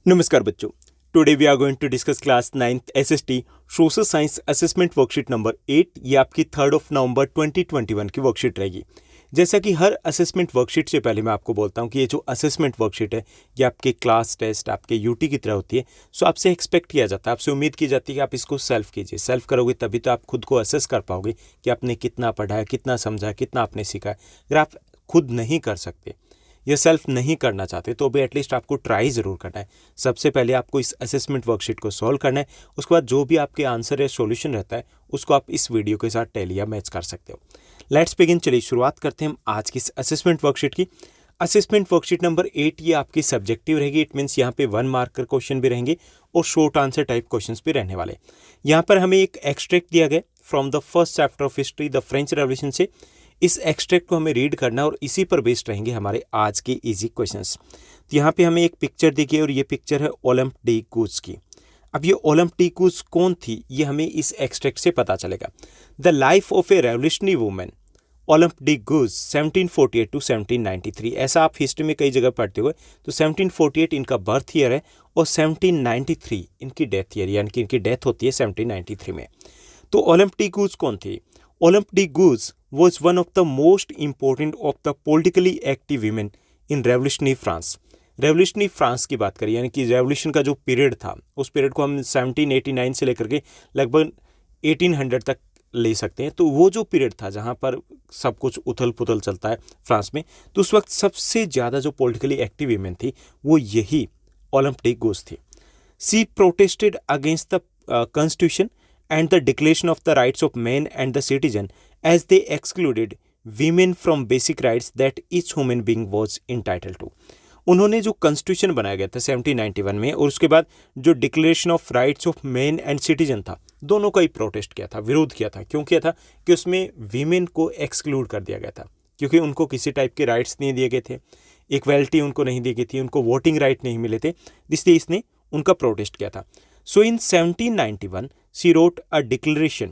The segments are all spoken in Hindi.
नमस्कार बच्चों। Today we are going to discuss class 9th SST social science assessment worksheet number 8। ये आपकी 3 नवंबर 2021 की वर्कशीट रहेगी। जैसा कि हर असेसमेंट वर्कशीट से पहले मैं आपको बोलता हूँ कि ये जो असेसमेंट वर्कशीट है ये आपके क्लास टेस्ट आपके यूटी की तरह होती है। सो आपसे एक्सपेक्ट किया जाता है, आपसे उम्मीद की जाती है कि आप इसको सेल्फ कीजिए। सेल्फ करोगे तभी तो आप खुद को असेस कर पाओगे कि आपने कितना पढ़ा है, कितना समझा है, कितना आपने सीखा है। अगर आप खुद नहीं कर सकते या सेल्फ नहीं करना चाहते तो भी एटलीस्ट आपको ट्राई ज़रूर करना है। सबसे पहले आपको इस असेसमेंट वर्कशीट को सॉल्व करना है। उसके बाद जो भी आपके आंसर या सॉल्यूशन रहता है उसको आप इस वीडियो के साथ टैली या मैच कर सकते हो। Let's begin. चलिए शुरुआत करते हैं हम आज की इस असेसमेंट वर्कशीट की। असेसमेंट वर्कशीट नंबर 8 ये आपकी सब्जेक्टिव रहेगी। इट मीन्स यहाँ पे 1 मार्कर क्वेश्चन भी रहेंगे और शॉर्ट आंसर टाइप क्वेश्चंस भी रहने वाले। यहाँ पर हमें एक एक्सट्रैक्ट दिया गया from the first chapter of history the French revolution से। इस एक्सट्रैक्ट को हमें रीड करना और इसी पर बेस्ड रहेंगे हमारे आज के इजी क्वेश्चंस। तो यहाँ पे हमें एक पिक्चर देखिए और ये पिक्चर है ओलंप डी कूज की। अब ये ओलंप डी कूज कौन थी ये हमें इस एक्सट्रैक्ट से पता चलेगा। The life of a revolutionary women Olympe de Gouges 1748 to 1793। ऐसा आप हिस्ट्री में कई जगह पढ़ते हुए। तो 1748 इनका बर्थ ईयर है और 1793 इनकी डेथ ईयर, यानी कि इनकी डेथ होती है 1793 में। तो ओलंप डी कूज कौन थी? Olympe de Gouges was one of the most important of the politically active women in revolutionary France। Revolutionary France की बात करें, यानी कि रेवोल्यूशन का जो पीरियड था उस पीरियड को हम 1789 से लेकर के लगभग 1800 तक ले सकते हैं। तो वो जो पीरियड था जहाँ पर सब कुछ उथल पुथल चलता है फ्रांस में, तो उस वक्त सबसे ज़्यादा जो पॉलिटिकली एक्टिव वीमेन थी वो यही ओलंप डी कूज थी। She protested against the constitution and the declaration of the rights of men and the citizen as they excluded women from basic rights that each human being was entitled to। उन्होंने जो कॉन्स्टिट्यूशन बनाया गया था 1791 में और उसके बाद जो declaration of rights of main and citizen था, दोनों का ही प्रोटेस्ट किया था, विरोध किया था। क्यों किया था? कि उसमें वीमेन को एक्सक्लूड कर दिया गया था, क्योंकि उनको किसी टाइप के राइट्स नहीं दिए गए थे, इक्वलिटी उनको नहीं दी गई थी, उनको वोटिंग राइट नहीं मिले थे, इसलिए इसने उनका प्रोटेस्ट किया था। So in 1791 she wrote a declaration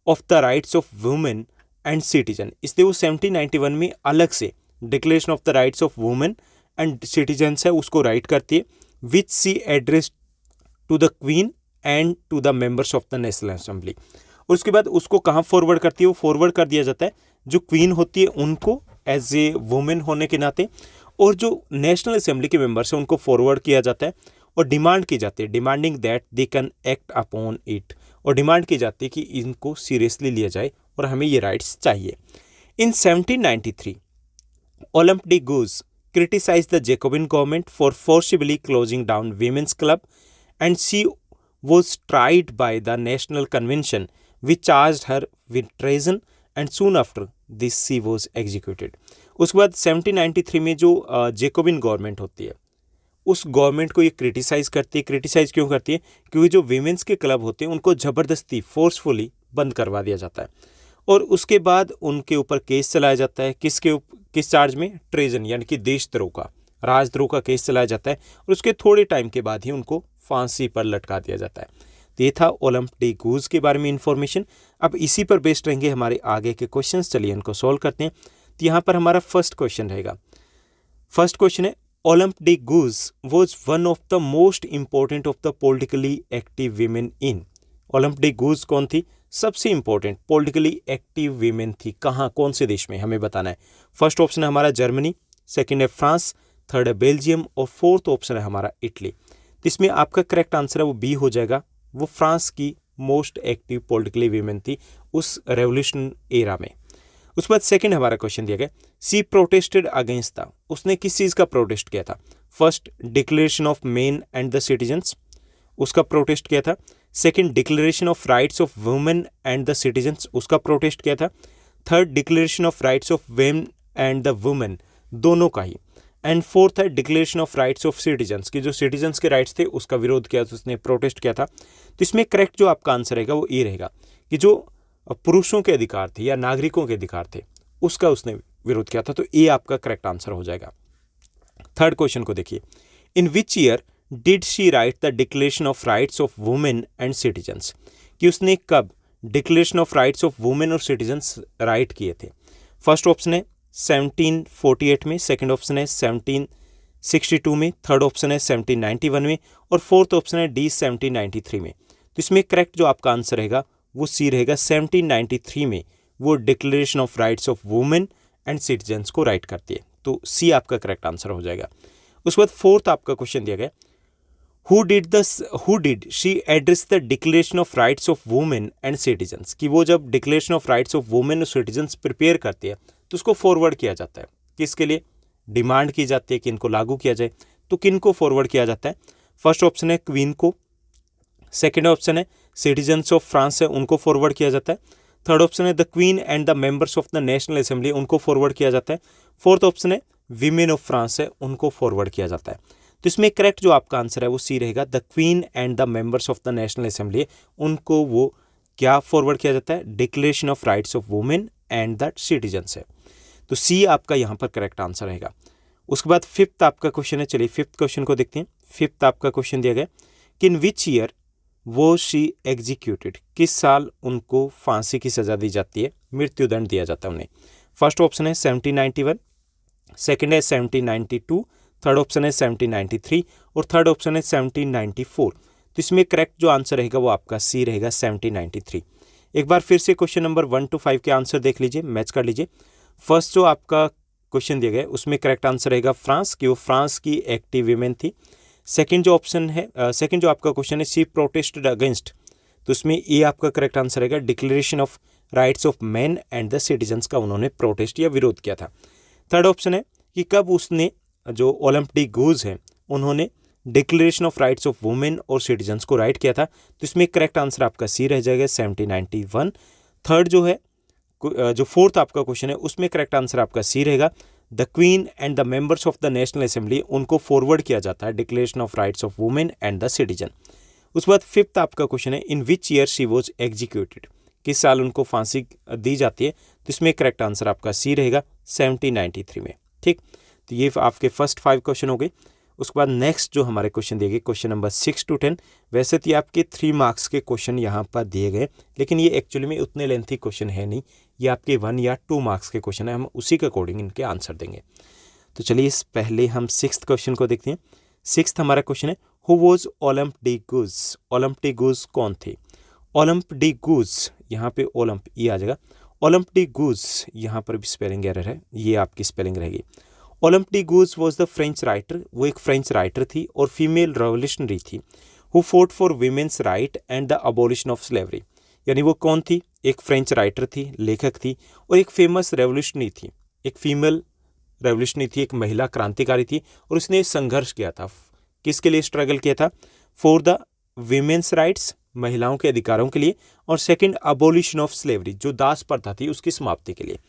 of the rights of women and citizen। इसलिए वो 1791 में अलग से declaration of the rights of women and citizens है उसको राइट करती है, which she address to the queen and to the members of the national assembly. और उसके बाद उसको कहाँ फॉरवर्ड करती है? वो फॉरवर्ड कर दिया जाता है जो क्वीन होती है उनको एज ए वुमेन होने के नाते, और जो नेशनल असेंबली के मेंबर्स हैं उनको फॉरवर्ड किया जाता है और डिमांड की जाती है, demanding that they can act upon it. और डिमांड की जाती है कि इनको सीरियसली लिया जाए और हमें ये राइट्स चाहिए। In 1793 Olympe de Gouges criticise the Jacobin government for forcibly closing down women's club and she was tried by the national convention which charged her with treason and soon after this she was executed. उसके बाद 1793 में जो जैकोबिन गवर्नमेंट होती है उस गवर्नमेंट को ये क्रिटिसाइज़ करती है। क्रिटिसाइज़ क्यों करती है? क्योंकि जो वीमेंस के क्लब होते हैं उनको ज़बरदस्ती फोर्सफुली बंद करवा दिया जाता है और उसके बाद उनके ऊपर केस चलाया जाता है। किस चार्ज में? ट्रेजन, यानी कि देशद्रोह का, राजद्रोह का केस चलाया जाता है और उसके थोड़े टाइम के बाद ही उनको फांसी पर लटका दिया जाता है। तो ये था ओलंप डी कूज के बारे में इंफॉर्मेशन। अब इसी पर बेस्ड रहेंगे हमारे आगे के क्वेश्चंस। चलिए इनको सॉल्व करते हैं। तो यहाँ पर हमारा फर्स्ट क्वेश्चन रहेगा। फर्स्ट क्वेश्चन है, Olympe de Gouges was one of the most important of the politically active women in। Olympe de Gouges कौन थी? सबसे इंपॉर्टेंट पॉलिटिकली एक्टिव वीमेन थी। कहाँ, कौन से देश में, हमें बताना है। फर्स्ट ऑप्शन है हमारा जर्मनी, सेकंड है फ्रांस, थर्ड है बेल्जियम और फोर्थ ऑप्शन है हमारा इटली। इसमें आपका करेक्ट आंसर है वो बी हो जाएगा। वो फ्रांस की मोस्ट एक्टिव पॉलिटिकली वीमेन थी उस रेवोल्यूशन एरा में। उसके बाद सेकंड हमारा क्वेश्चन दिया गया, सी प्रोटेस्टेड अगेंस्ट द, उसने किस चीज़ का प्रोटेस्ट किया था? First declaration of main and the citizens, उसका प्रोटेस्ट किया था। Second declaration of rights of women and the citizens, उसका प्रोटेस्ट किया था। Third declaration of rights of when and the women, दोनों का ही। एंड फोर्थ है declaration of rights of citizens, की जो सिटीजन्स के राइट्स थे उसका विरोध किया था, उसने प्रोटेस्ट किया था। तो इसमें करेक्ट जो आपका आंसर रहेगा वो ये रहेगा कि जो पुरुषों के अधिकार थे या नागरिकों के अधिकार थे उसका उसने विरोध किया था। तो ये आपका करेक्ट आंसर हो जाएगा। थर्ड क्वेश्चन को देखिए, in which year did she write the declaration of rights of women and citizens, कि उसने कब declaration of rights of women और सिटीजन्स राइट किए थे? फर्स्ट ऑप्शन है 1748 में, सेकंड ऑप्शन है 62 में, थर्ड ऑप्शन है 1791 में और फोर्थ ऑप्शन है डी 1793 में। तो इसमें करेक्ट जो आपका आंसर रहेगा वो सी रहेगा, 1793 में वो declaration of rights of women and citizens को राइट करती है। तो सी आपका करेक्ट आंसर हो जाएगा। उसके बाद फोर्थ आपका क्वेश्चन दिया गया, who did she address the declaration of rights of women and citizens, कि वो जब declaration of rights of women और सिटीजन्स प्रिपेयर करती है तो उसको फॉरवर्ड किया जाता है, किसके लिए डिमांड की जाती है कि इनको लागू किया जाए, तो किन को फॉरवर्ड किया जाता है? फर्स्ट ऑप्शन है क्वीन को, सेकेंड ऑप्शन है सिटीजन्स ऑफ फ्रांस है उनको फॉरवर्ड किया जाता है, थर्ड ऑप्शन है the queen and the members of the national assembly उनको फॉरवर्ड किया जाता है, फोर्थ ऑप्शन है वीमेन ऑफ फ्रांस है उनको फॉरवर्ड किया जाता है। तो इसमें करेक्ट जो आपका आंसर है वो सी रहेगा, the queen and the members of the national assembly उनको वो क्या फॉरवर्ड किया जाता है? Declaration of rights of women and the citizens है। तो सी आपका यहाँ पर करेक्ट आंसर रहेगा। उसके बाद फिफ्थ आपका क्वेश्चन है, चलिए फिफ्थ क्वेश्चन को देखते हैं। फिफ्थ आपका क्वेश्चन दिया गया कि इन विच ईयर वो शी एग्जीक्यूटेड, किस साल उनको फांसी की सजा दी जाती है, मृत्युदंड दिया जाता है उन्हें? फर्स्ट ऑप्शन है 1791, सेकेंड है 1792, थर्ड ऑप्शन है 1793 और थर्ड ऑप्शन है 1794। तो इसमें करेक्ट जो आंसर रहेगा वो आपका सी रहेगा, 1793। एक बार फिर से क्वेश्चन नंबर 1 to 5 के आंसर देख लीजिए, मैच कर लीजिए। फर्स्ट जो आपका क्वेश्चन दिया गया उसमें करेक्ट आंसर रहेगा फ्रांस, कि वो फ्रांस की एक्टिव वीमेन थी। सेकंड जो ऑप्शन है, सेकंड जो आपका क्वेश्चन है शी प्रोटेस्टेड अगेंस्ट, तो उसमें ये आपका करेक्ट आंसर रहेगा declaration of rights of man and the citizens का उन्होंने प्रोटेस्ट या विरोध किया था। थर्ड ऑप्शन है कि कब उसने जो ओलंपिक गूज है उन्होंने declaration of rights of women और सिटीजन्स को राइट किया था। तो इसमें करेक्ट आंसर आपका सी रह जाएगा, 1791। थर्ड जो है, जो फोर्थ आपका क्वेश्चन है उसमें करेक्ट आंसर आपका सी रहेगा, the queen and the members of the national assembly उनको फॉरवर्ड किया जाता है declaration of rights of women and the citizen. उसके बाद फिफ्थ आपका क्वेश्चन है in which year she was executed, किस साल उनको फांसी दी जाती है? तो इसमें करेक्ट आंसर आपका सी रहेगा, 1793 में। ठीक, तो ये आपके फर्स्ट 5 क्वेश्चन हो गए। उसके बाद नेक्स्ट जो हमारे क्वेश्चन दिए गए क्वेश्चन नंबर 6 to 10, वैसे तो आपके 3 मार्क्स के क्वेश्चन यहाँ पर दिए गए, लेकिन ये एक्चुअली में उतने लेंथी क्वेश्चन है नहीं, ये आपके 1 या 2 मार्क्स के क्वेश्चन है, हम उसी के अकॉर्डिंग इनके आंसर देंगे। तो चलिए इस पहले हम 6th क्वेश्चन को देखते हैं। 6th हमारा क्वेश्चन है who was Olympe Gouges, Olympe Gouges कौन थे? ओलंपिक गूज, यहाँ पे ओलंप ये आ जाएगा, ओलंपिक गूज यहाँ पर भी स्पेलिंग एरर है, ये आपकी स्पेलिंग रहेगी। Olympic Gouges was the French writer, वो एक फ्रेंच राइटर थी और फीमेल रेवोल्यूशनरी थी, who fort for women's right and the abolition of slavery. यानी वो कौन थी? एक फ्रेंच राइटर थी, लेखक थी और एक फेमस रेवोल्यूशनरी थी, एक फीमेल रेवोल्यूशनरी थी, एक महिला क्रांतिकारी थी और उसने संघर्ष किया था, किसके लिए स्ट्रगल किया था? फॉर द वीमेंस राइट्स, महिलाओं के अधिकारों के लिए, और सेकंड अबॉलिशन ऑफ स्लेवरी, जो दास प्रथा थी उसकी समाप्ति के लिए।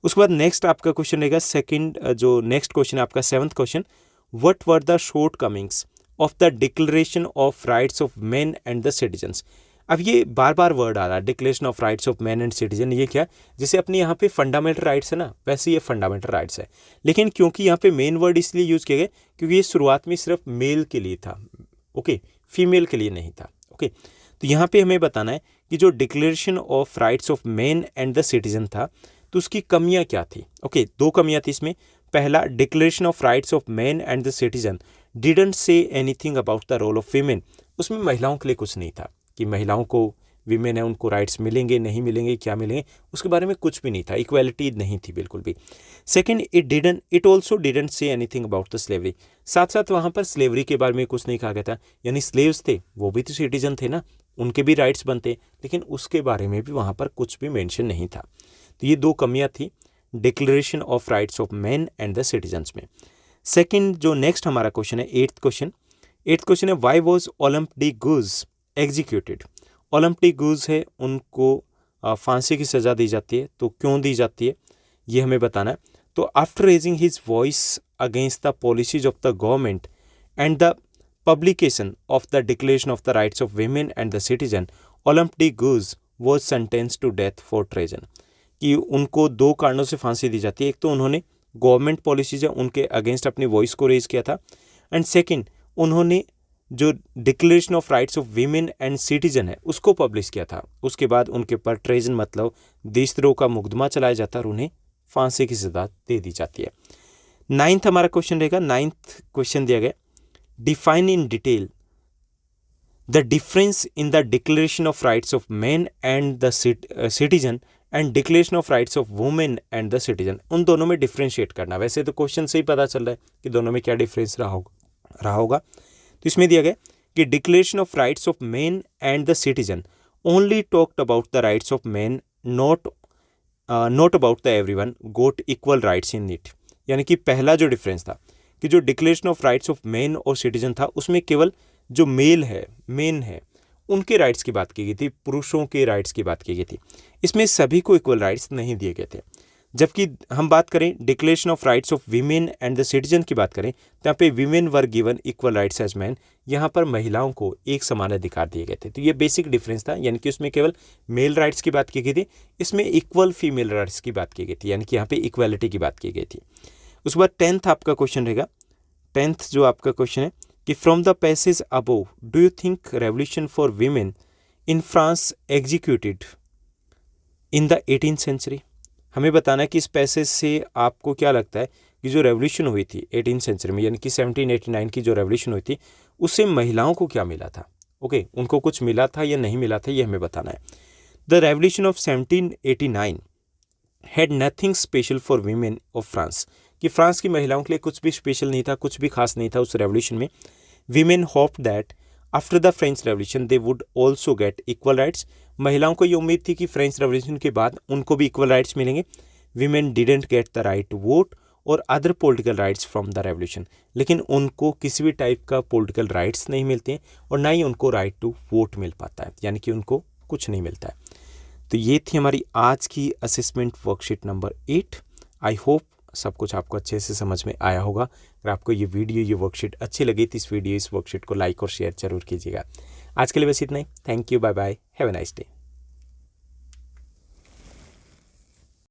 उसके बाद नेक्स्ट आपका क्वेश्चन रहेगा सेकंड, जो नेक्स्ट क्वेश्चन है आपका 7th question, what were the shortcomings of the declaration of rights of man and the citizens. अब ये बार बार वर्ड आ रहा है, declaration of rights of man and citizen, ये क्या? जैसे अपने यहाँ पे फंडामेंटल राइट्स है ना, वैसे ये फंडामेंटल राइट्स है, लेकिन क्योंकि यहाँ पे मेन वर्ड इसलिए यूज किए गए क्योंकि ये शुरुआत में सिर्फ मेल के लिए था, ओके, फीमेल के लिए नहीं था, ओके। तो यहाँ पे हमें बताना है कि जो declaration of rights of man and the citizen था तो उसकी कमियां क्या थी? ओके, 2 कमियां थी इसमें। पहला, declaration of rights of man and the citizen didn't say anything about the role of women, उसमें महिलाओं के लिए कुछ नहीं था कि महिलाओं को, वीमेन है उनको राइट्स मिलेंगे नहीं मिलेंगे, क्या मिलेंगे, उसके बारे में कुछ भी नहीं था, इक्वालिटी नहीं थी बिल्कुल भी। Second, it also didn't say anything about the slavery, साथ साथ वहाँ पर स्लेवरी के बारे में कुछ नहीं कहा गया था, यानी स्लेव्स थे वो भी तो सिटीजन थे ना, उनके भी राइट्स बनते, लेकिन उसके बारे में भी वहाँ पर कुछ भी मेंशन नहीं था। तो ये 2 कमियां थी declaration of rights of man and the citizens में। सेकंड जो नेक्स्ट हमारा क्वेश्चन है 8th क्वेश्चन है why was Olympe Gouges executed. Olympe Gouges है उनको फांसी की सज़ा दी जाती है, तो क्यों दी जाती है ये हमें बताना है। तो after raising his voice against the policies of the government and the publication of the declaration of the rights of women and the citizen, Olympe Gouges was sentenced to death for treason, कि उनको 2 कारणों से फांसी दी जाती है। एक तो उन्होंने गवर्नमेंट पॉलिसीज है उनके अगेंस्ट अपनी वॉइस को रेज किया था, एंड सेकंड उन्होंने जो declaration of rights of women and citizen है उसको पब्लिश किया था। उसके बाद उनके ऊपर ट्रेजन मतलब देशद्रोह का मुकदमा चलाया जाता है और उन्हें फांसी की सजा दे दी जाती है। नाइन्थ हमारा क्वेश्चन रहेगा, नाइन्थ क्वेश्चन दिया गया, define in detail the difference in the declaration of rights of man and the citizen and declaration of rights of women and the citizen. उन दोनों में डिफ्रेंशिएट करना। वैसे तो क्वेश्चन से ही पता चल रहा है कि दोनों में क्या डिफरेंस रहा होगा। तो इसमें दिया गया कि declaration of rights of man and the citizen only talked about the rights of man, not about the everyone got equal rights in it. यानी कि पहला जो डिफरेंस था कि जो declaration of rights of man और सिटीजन था उसमें केवल जो मेन है उनके राइट्स की बात की गई थी, पुरुषों के राइट्स की बात की गई थी। इसमें सभी को इक्वल राइट्स नहीं दिए गए थे। जबकि हम बात करें declaration of rights of women and the citizen की बात करें तो यहाँ पे women were given equal rights as man, यहाँ पर महिलाओं को एक समान अधिकार दिए गए थे। तो ये बेसिक डिफरेंस था, यानी कि उसमें केवल मेल राइट्स की बात की गई थी, इसमें इक्वल फीमेल राइट्स की बात की गई थी, यानी कि यहाँ पे इक्वालिटी की बात की गई थी। उसके बाद 10th आपका क्वेश्चन रहेगा, 10th जो आपका क्वेश्चन है कि from the passage above do you think revolution for women in France executed in the 18th century. हमें बताना है कि इस पैसेज से आपको क्या लगता है कि जो रेवोल्यूशन हुई थी 18th सेंचुरी में, यानी कि 1789 की जो रेवोल्यूशन हुई थी उससे महिलाओं को क्या मिला था। ओके, उनको कुछ मिला था या नहीं मिला था, ये हमें बताना है। The revolution of 1789 had nothing special for women of France, कि फ्रांस की महिलाओं के लिए कुछ भी स्पेशल नहीं था, कुछ भी खास नहीं था उस रेवोल्यूशन में। Women hoped that after the French revolution they would also get equal rights. महिलाओं को ये उम्मीद थी कि फ्रेंच रेवोल्यूशन के बाद उनको भी इक्वल राइट्स मिलेंगे। Women didn't get the right to vote और other political rights from the revolution, लेकिन उनको किसी भी टाइप का पॉलिटिकल राइट्स नहीं मिलते हैं और ना ही उनको राइट टू वोट मिल पाता है, यानी कि उनको कुछ नहीं मिलता है। तो ये थी हमारी आज की assessment worksheet number 8। I hope सब कुछ आपको अच्छे से समझ में आया होगा। अगर आपको ये वीडियो, ये वर्कशीट अच्छी लगी तो इस वर्कशीट को लाइक और शेयर जरूर कीजिएगा। आज के लिए बस इतना ही। Thank you, bye bye, have a nice day.